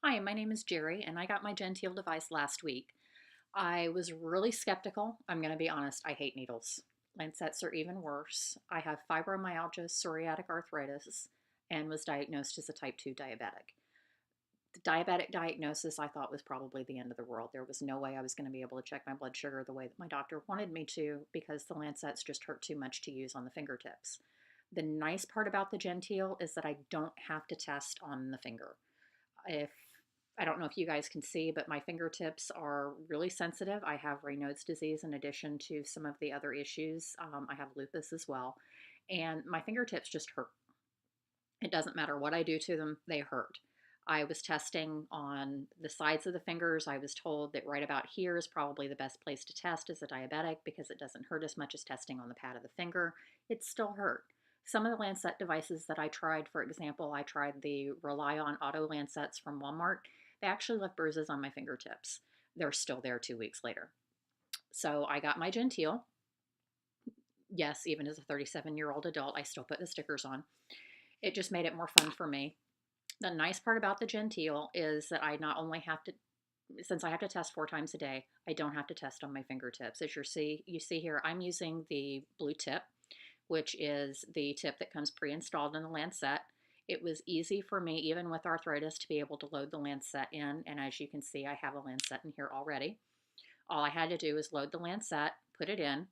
Hi, my name is Jerry, and I got my Genteel device last week. I was really skeptical. I'm going to be honest, I hate needles. Lancets are even worse. I have fibromyalgia, psoriatic arthritis, and was diagnosed as a type 2 diabetic. The diabetic diagnosis I thought was probably the end of the world. There was no way I was going to be able to check my blood sugar the way that my doctor wanted me to because the lancets just hurt too much to use on the fingertips. The nice part about the Genteel is that I don't have to test on the finger. If I don't know if you guys can see, but my fingertips are really sensitive. I have Raynaud's disease in addition to some of the other issues. I have lupus as well. And my fingertips just hurt. It doesn't matter what I do to them, they hurt. I was testing on the sides of the fingers. I was told that right about here is probably the best place to test as a diabetic because it doesn't hurt as much as testing on the pad of the finger. It still hurt. Some of the lancet devices that I tried, for example, I tried the Rely On Auto lancets from Walmart. They actually left bruises on my fingertips. They're still there 2 weeks later. So I got my Genteel. Yes, even as a 37-year-old adult, I still put the stickers on. It just made it more fun for me. The nice part about the Genteel is that I not only have to, since I have to test 4 times a day, I don't have to test on my fingertips. As you see here, I'm using the blue tip, which is the tip that comes pre-installed in the Lancet. It was easy for me, even with arthritis, to be able to load the Lancet in. And as you can see, I have a Lancet in here already. All I had to do is load the Lancet, put it in,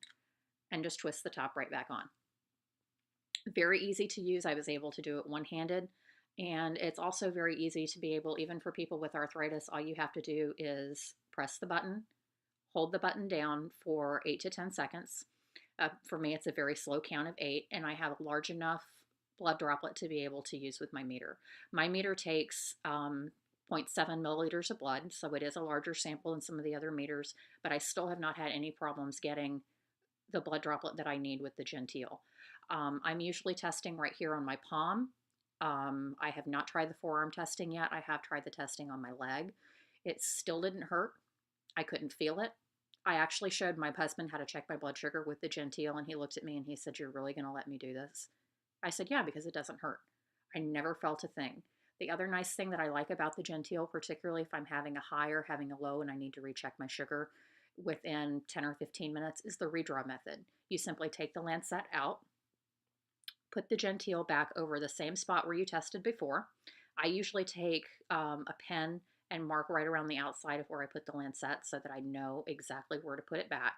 and just twist the top right back on. Very easy to use. I was able to do it one-handed. And it's also very easy to be able, even for people with arthritis, all you have to do is press the button, hold the button down for 8 to 10 seconds. For me, it's a very slow count of 8, and I have a large enough blood droplet to be able to use with my meter. My meter takes zero point 0.7 milliliters of blood, so it is a larger sample than some of the other meters, but I still have not had any problems getting the blood droplet that I need with the Genteel. I'm usually testing right here on my palm. I have not tried the forearm testing yet. I have tried the testing on my leg. It still didn't hurt. I couldn't feel it. I actually showed my husband how to check my blood sugar with the Genteel, and he looked at me and he said, "You're really going to let me do this?" I said, "Yeah, because it doesn't hurt." I never felt a thing. The other nice thing that I like about the Genteel, particularly if I'm having a high or having a low and I need to recheck my sugar within 10 or 15 minutes, is the redraw method. You simply take the Lancet out, put the Genteel back over the same spot where you tested before. I usually take a pen and mark right around the outside of where I put the Lancet so that I know exactly where to put it back.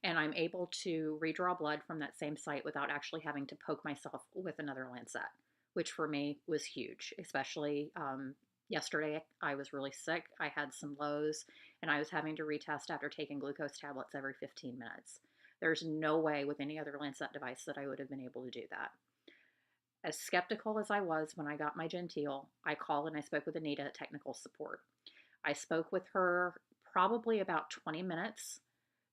And I'm able to redraw blood from that same site without actually having to poke myself with another Lancet, which for me was huge, especially yesterday. I was really sick. I had some lows and I was having to retest after taking glucose tablets every 15 minutes. There's no way with any other Lancet device that I would have been able to do that. As skeptical as I was when I got my Genteel, I called and I spoke with Anita at technical support. I spoke with her probably about 20 minutes.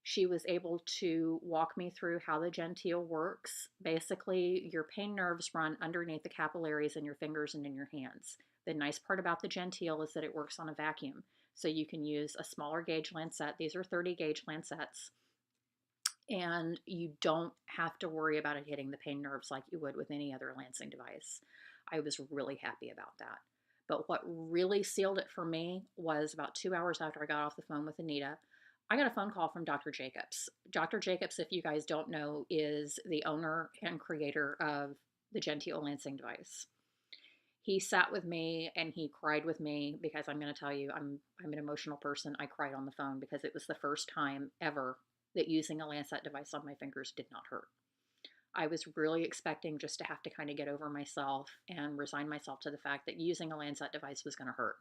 She was able to walk me through how the Genteel works. Basically, your pain nerves run underneath the capillaries in your fingers and in your hands. The nice part about the Genteel is that it works on a vacuum. So you can use a smaller gauge lancet. These are 30 gauge lancets, and you don't have to worry about it hitting the pain nerves like you would with any other lancing device. I was really happy about that. But what really sealed it for me was about 2 hours after I got off the phone with Anita, I got a phone call from Dr. Jacobs. Dr. Jacobs, if you guys don't know, is the owner and creator of the Genteel lancing device. He sat with me and he cried with me because I'm going to tell you, I'm an emotional person. I cried on the phone because it was the first time ever that using a Lancet device on my fingers did not hurt. I was really expecting just to have to kind of get over myself and resign myself to the fact that using a Lancet device was going to hurt.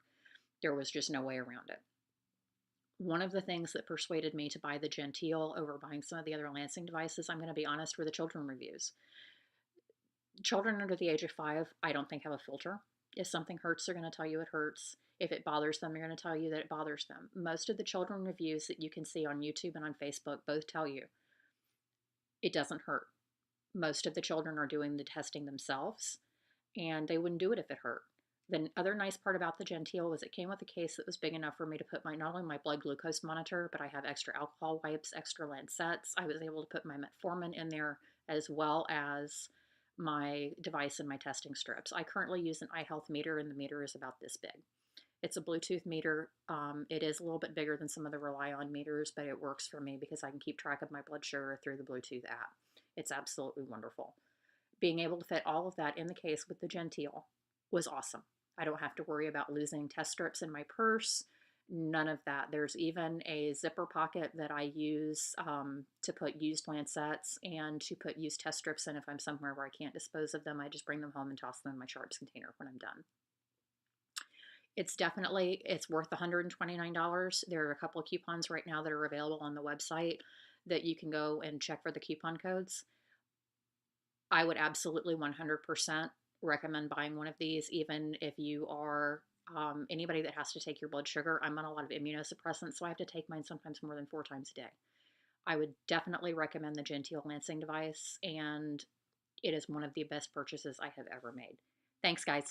There was just no way around it. One of the things that persuaded me to buy the Genteel over buying some of the other lancing devices, I'm going to be honest, were the children reviews. Children under the age of 5, I don't think have a filter. If something hurts, they're going to tell you it hurts. If it bothers them, they're going to tell you that it bothers them. Most of the children reviews that you can see on YouTube and on Facebook both tell you it doesn't hurt. Most of the children are doing the testing themselves, and they wouldn't do it if it hurt. The other nice part about the Genteel was it came with a case that was big enough for me to put not only my blood glucose monitor, but I have extra alcohol wipes, extra lancets. I was able to put my metformin in there as well as my device and my testing strips. I currently use an iHealth meter, and the meter is about this big. It's a Bluetooth meter. It is a little bit bigger than some of the Rely On meters, but it works for me because I can keep track of my blood sugar through the Bluetooth app. It's absolutely wonderful. Being able to fit all of that in the case with the Genteel was awesome. I don't have to worry about losing test strips in my purse. None of that. There's even a zipper pocket that I use to put used Lancets and to put used test strips in if I'm somewhere where I can't dispose of them. I just bring them home and toss them in my sharps container when I'm done. It's worth $129. There are a couple of coupons right now that are available on the website that you can go and check for the coupon codes. I would absolutely 100% recommend buying one of these, even if you are anybody that has to take your blood sugar. I'm on a lot of immunosuppressants, so I have to take mine sometimes more than 4 times a day. I would definitely recommend the Genteel lancing device, and it is one of the best purchases I have ever made. Thanks, guys.